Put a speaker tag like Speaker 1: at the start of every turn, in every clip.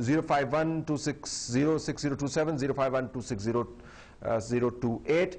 Speaker 1: 051-260-6027, 051-260-028,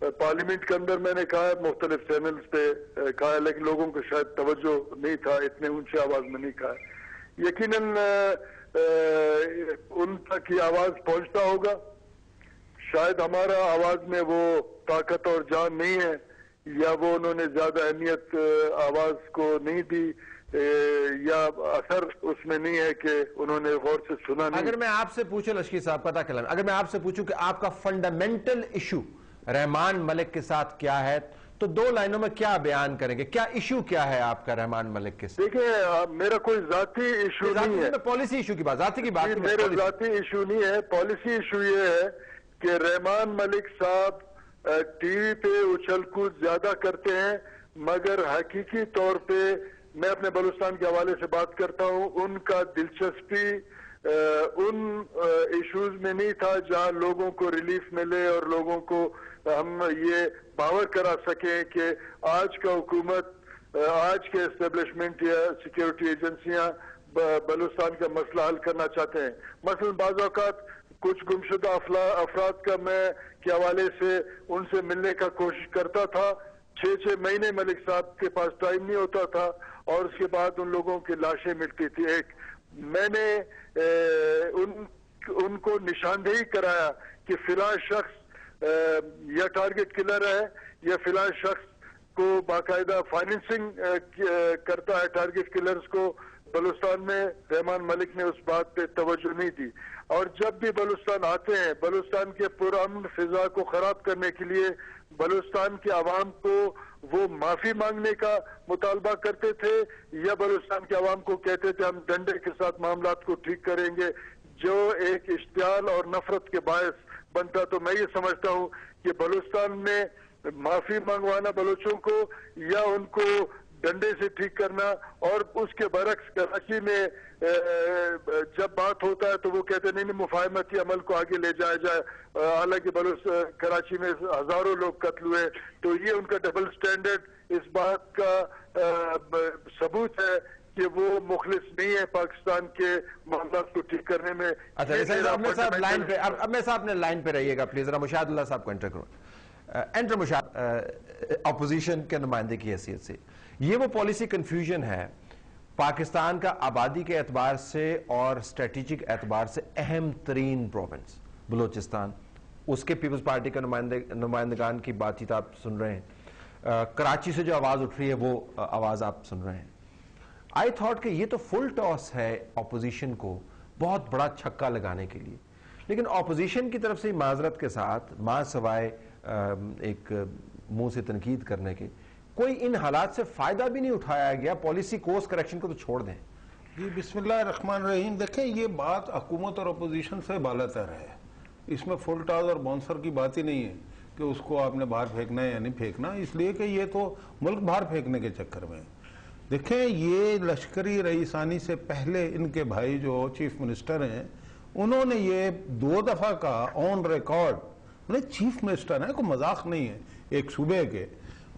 Speaker 2: parliament کے اندر میں نے کہا ہے, مختلف چینلز پہ کہا ہے, لیکن لوگوں کو شاید توجہ نہیں تھا, اتنے اونچی آواز میں نہیں کہا ہے. یقیناً ان تک یہ آواز پہنچتا ہوگا. شاید ہمارا آواز میں وہ طاقت اور جان نہیں ہے, یا وہ انہوں نے زیادہ اہمیت آواز کو نہیں دی, یا اثر اس میں نہیں ہے کہ انہوں نے غور سے سنا نہیں.
Speaker 1: اگر میں آپ سے پوچھوں لشکری صاحب, پتہ کلام, اگر میں آپ سے پوچھوں کہ آپ کا فنڈامنٹل ایشو رحمان ملک کے ساتھ کیا ہے, تو 2 لائنوں میں کیا بیان کریں گے؟ کیا ایشو کیا ہے آپ کا رحمان ملک کے ساتھ؟
Speaker 2: دیکھیں, میرا کوئی ذاتی ایشو نہیں ہے.
Speaker 1: پالیسی ایشو کی بات, ذاتی کی بات نہیں,
Speaker 2: میرا ذاتی ایشو نہیں ہے. پالیسی ایشو یہ ہے کہ رحمان ملک صاحب ٹی وی پہ اچھل کود زیادہ کرتے ہیں, مگر حقیقی طور پہ میں اپنے بلوچستان کے حوالے سے بات کرتا ہوں, ان کا دلچسپی ان ایشوز میں نہیں تھا جہاں لوگوں کو ریلیف ملے اور لوگوں کو ہم یہ باور کرا سکیں کہ آج کا حکومت, آج کے اسٹیبلشمنٹ یا سیکیورٹی ایجنسیاں بلوچستان کا مسئلہ حل کرنا چاہتے ہیں. مثلا بعض اوقات کچھ گمشدہ افراد کا میں کے حوالے سے ان سے ملنے کا کوشش کرتا تھا. 6 مہینے ملک صاحب کے پاس ٹائم نہیں ہوتا تھا, اور اس کے بعد ان لوگوں کی لاشیں ملتی تھی. میں نے ان کو نشاندہی کرایا کہ فلاں شخص یا ٹارگٹ کلر ہے, یا فلاں شخص کو باقاعدہ فائننسنگ کرتا ہے ٹارگٹ کلرز کو. بلوچستان میں رحمان ملک نے اس بات پہ توجہ نہیں دی, اور جب بھی بلوچستان آتے ہیں, بلوچستان کے پرامن فضا کو خراب کرنے کے لیے بلوچستان کے عوام کو وہ معافی مانگنے کا مطالبہ کرتے تھے, یا بلوچستان کے عوام کو کہتے تھے ہم ڈنڈے کے ساتھ معاملات کو ٹھیک کریں گے, جو ایک اشتعال اور نفرت کے باعث بنتا. تو میں یہ سمجھتا ہوں کہ بلوچستان میں معافی مانگوانا بلوچوں کو, یا ان کو ڈنڈے سے ٹھیک کرنا, اور اس کے برعکس کراچی میں جب بات ہوتا ہے تو وہ کہتے ہیں نہیں مفاہمتی عمل کو آگے لے جایا جائے, حالانکہ کراچی میں ہزاروں لوگ قتل ہوئے. تو یہ ان کا ڈبل سٹینڈرڈ اس بات کا ثبوت ہے کہ وہ مخلص نہیں ہے پاکستان کے معاملات کو ٹھیک کرنے میں.
Speaker 1: اب میں صاحب نے لائن پہ رہیے گا پلیز, ذرا مشاہد اللہ صاحب کو انٹر کروں. انٹر مشاہد, اپوزیشن کے نمائندے کی حیثیت سے, یہ وہ پالیسی کنفیوژن ہے پاکستان کا آبادی کے اعتبار سے اور اسٹریٹجک اعتبار سے اہم ترین پروونس بلوچستان, اس کے پیپلز پارٹی کے نمائندگان کی بات چیت آپ سن رہے ہیں, کراچی سے جو آواز اٹھ رہی ہے وہ آواز آپ سن رہے ہیں. آئی تھاٹ کہ یہ تو فل ٹاس ہے اپوزیشن کو بہت بڑا چھکا لگانے کے لیے, لیکن اپوزیشن کی طرف سے معذرت کے ساتھ ماں سوائے ایک منہ سے تنقید کرنے کے کوئی ان حالات سے فائدہ بھی نہیں اٹھایا گیا. پالیسی کورس کریکشن کو تو چھوڑ دیں.
Speaker 3: جی بسم اللہ الرحمن الرحیم. دیکھیں یہ بات حکومت اور اپوزیشن سے بالاتر ہے, اس میں فل ٹاس اور باؤنسر کی بات ہی نہیں ہے کہ اس کو آپ نے باہر پھینکنا ہے یا نہیں پھینکنا, اس لیے کہ یہ تو ملک باہر پھینکنے کے چکر میں. دیکھیں یہ لشکری رئیسانی سے پہلے ان کے بھائی جو چیف منسٹر ہیں, انہوں نے یہ 2 دفعہ کا آن ریکارڈ, چیف منسٹر ہیں, کوئی مذاق نہیں ہے ایک صوبے کے,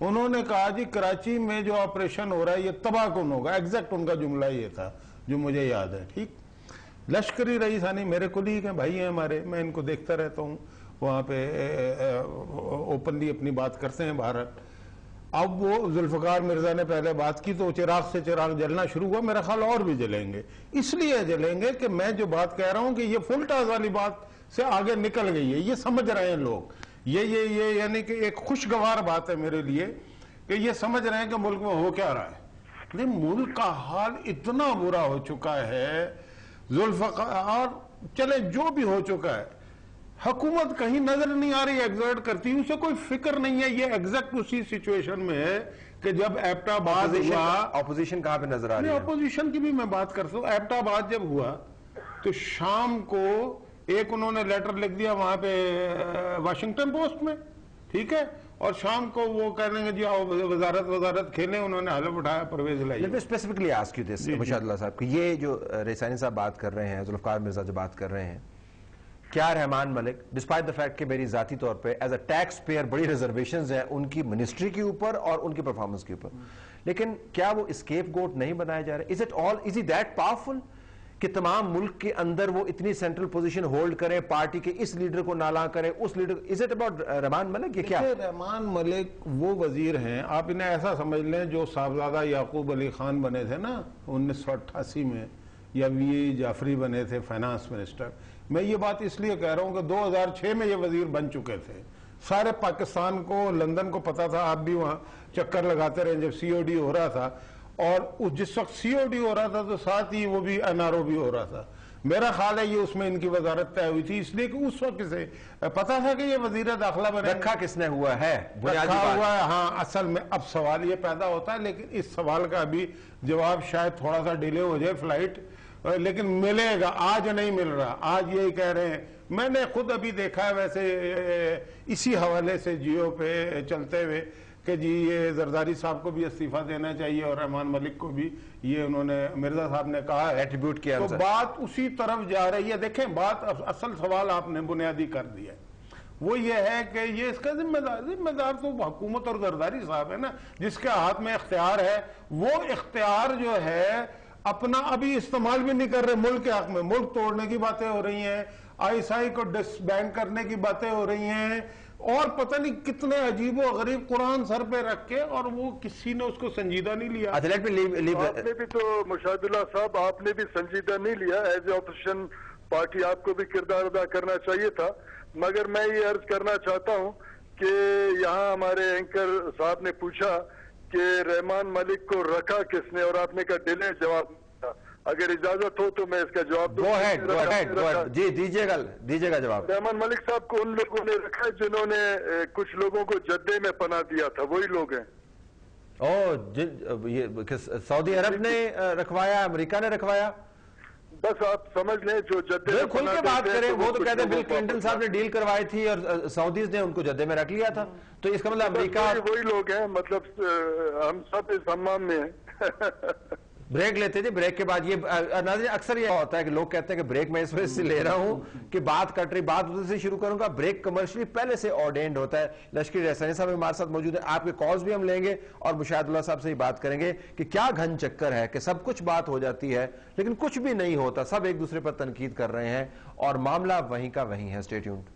Speaker 3: انہوں نے کہا جی کراچی میں جو آپریشن ہو رہا ہے یہ تباہ کن ہوگا. ایگزیکٹ ان کا جملہ یہ تھا جو مجھے یاد ہے. ٹھیک, لشکری رئیسانی میرے کولیگ ہیں, بھائی ہیں ہمارے, میں ان کو دیکھتا رہتا ہوں, وہاں پہ اوپنلی اپنی بات کرتے ہیں باہر. اب وہ ذوالفقار مرزا نے پہلے بات کی تو چراغ سے چراغ جلنا شروع ہوا, میرا خیال اور بھی جلیں گے. اس لیے جلیں گے کہ میں جو بات کہہ رہا ہوں کہ یہ فل ٹاس والی بات سے آگے نکل گئی ہے, یہ سمجھ رہے ہیں لوگ. یہ یعنی کہ ایک خوشگوار بات ہے میرے لیے کہ یہ سمجھ رہے ہیں کہ ملک میں ہو کیا رہا ہے. نہیں, ملک کا حال اتنا برا ہو چکا ہے ذوالفقار, چلے جو بھی ہو چکا ہے, حکومت کہیں نظر نہیں آ رہی ایگزرٹ کرتی, اسے کوئی فکر نہیں ہے. یہ ایگزیکٹ اسی سچویشن میں ہے کہ جب ایبٹ آباد ہوا,
Speaker 1: اپوزیشن کہاں پہ نظر آ رہی ہے؟
Speaker 3: اپوزیشن کی بھی میں بات کرتا ہوں. ایبٹ آباد جب ہوا تو شام کو ایک انہوں نے لیٹر لکھ دیا وہاں پہ واشنگٹن پوسٹ میں, ٹھیک ہے, اور شام کو وہ کہہ رہے ہیں جی آؤ وزارت کھیلیں, انہوں نے حلف اٹھایا پرویز الہی.
Speaker 1: Let me specifically ask you this, Mushahid اللہ صاحب, کہ یہ جو رئیسانی صاحب بات کر رہے ہیں, ذوالفقار مرزا جو بات کر رہے ہیں, کیا Rehman Malik despite the fact کہ میری ذاتی طور پہ ایز اے ٹیکس پیئر بڑی ریزرویشنز ہیں ان کی منسٹری کے اوپر اور ان کی پرفارمنس کے اوپر, لیکن کیا وہ اسکیپ گوٹ نہیں بنایا جا رہا؟ Is it all, is he that powerful کہ تمام ملک کے اندر وہ اتنی سینٹرل پوزیشن ہولڈ کریں, پارٹی کے اس لیڈر کو نالاں کریں, اس leader. Is it about Rehman Malik? یہ کیا
Speaker 3: رحمان ملک وہ وزیر ہیں, آپ انہیں ایسا سمجھ لیں جو صاحبزادہ یعقوب علی خان بنے تھے نا 1988 میں, یا وی جعفری بنے تھے فائنانس منسٹر. میں یہ بات اس لیے کہہ رہا ہوں کہ 2006 میں یہ وزیر بن چکے تھے. سارے پاکستان کو, لندن کو پتا تھا, آپ بھی وہاں چکر لگاتے رہے جب سی او ڈی ہو رہا تھا, اور جس وقت سی او ڈی ہو رہا تھا تو ساتھ ہی وہ بھی این آر او بھی ہو رہا تھا. میرا خیال ہے یہ اس میں ان کی وزارت طے ہوئی تھی, اس لیے کہ اس وقت سے پتا تھا کہ یہ وزیر داخلہ بنے.
Speaker 1: رکھا کس نے ہوا ہے بنیادی
Speaker 3: رکھا
Speaker 1: بات؟
Speaker 3: ہوا ہے, ہاں. اصل میں اب سوال یہ پیدا ہوتا ہے, لیکن اس سوال کا ابھی جواب شاید تھوڑا سا ڈیلے ہو جائے فلائٹ, لیکن ملے گا. آج نہیں مل رہا, آج یہی کہہ رہے ہیں. میں نے خود ابھی دیکھا ہے ویسے اسی حوالے سے جیو پہ چلتے ہوئے کہ جی یہ زرداری صاحب کو بھی استعفیٰ دینا چاہیے اور رحمان ملک کو بھی, یہ انہوں نے مرزا صاحب نے کہا ہے,
Speaker 1: ایٹریبیوٹ کیا.
Speaker 3: تو بات اسی طرف جا رہی ہے. دیکھیں بات اصل سوال آپ نے بنیادی کر دیا, وہ یہ ہے کہ یہ اس کا ذمہ دار تو حکومت اور زرداری صاحب ہے نا, جس کے ہاتھ میں اختیار ہے. وہ اختیار جو ہے اپنا ابھی استعمال بھی نہیں کر رہے ملک کے حق میں. ملک توڑنے کی باتیں ہو رہی ہیں, آئی ایس آئی کو ڈس بینک کرنے کی باتیں ہو رہی ہیں, اور پتہ نہیں کتنے عجیب و غریب قرآن سر پہ رکھ کے, اور وہ کسی نے اس کو سنجیدہ نہیں لیا.
Speaker 2: آپ نے بھی تو مشاہد اللہ صاحب, آپ نے بھی سنجیدہ نہیں لیا. ایز اے اپوزیشن پارٹی آپ کو بھی کردار ادا کرنا چاہیے تھا. مگر میں یہ عرض کرنا چاہتا ہوں کہ یہاں ہمارے اینکر صاحب نے پوچھا کہ رحمان ملک کو رکھا کس نے, اور آپ نے کہا ڈیلے جواب. اگر اجازت ہو تو میں اس کا جواب دوں.
Speaker 1: جی دیجیے گا جواب.
Speaker 2: رحمان ملک صاحب کو ان لوگوں نے رکھا جنہوں نے کچھ لوگوں کو جدے میں پناہ دیا تھا, وہی لوگ ہیں.
Speaker 1: سعودی عرب نے رکھوایا, امریکہ نے رکھوایا؟
Speaker 2: بس آپ سمجھ لیں جو جدے میں
Speaker 1: کھل کے بات کریں. وہ تو کہتے ہیں بل کلنٹن صاحب نے ڈیل کروائی تھی اور سعودیز نے ان کو جدے میں رکھ لیا تھا, تو اس کا مطلب امریکہ
Speaker 2: وہی لوگ ہیں. مطلب ہم سب اس حمام میں ہیں.
Speaker 1: بریک لیتے تھے, بریک کے بعد یہ ناظرین اکثر یہ ہوتا ہے کہ لوگ کہتے ہیں کہ بریک میں اس وجہ سے لے رہا ہوں کہ بات کٹ رہی, بات ادھر سے شروع کروں گا. بریک کمرشلی پہلے سے آرڈینڈ ہوتا ہے. لشکری رحسانی صاحب ہمارے ساتھ موجود ہیں, آپ کے کالز بھی ہم لیں گے اور مشاہد اللہ صاحب سے ہی بات کریں گے کہ کیا گھن چکر ہے کہ سب کچھ بات ہو جاتی ہے لیکن کچھ بھی نہیں ہوتا, سب ایک دوسرے پر تنقید کر رہے ہیں اور معاملہ وہیں کا وہیں ہے. Stay tuned.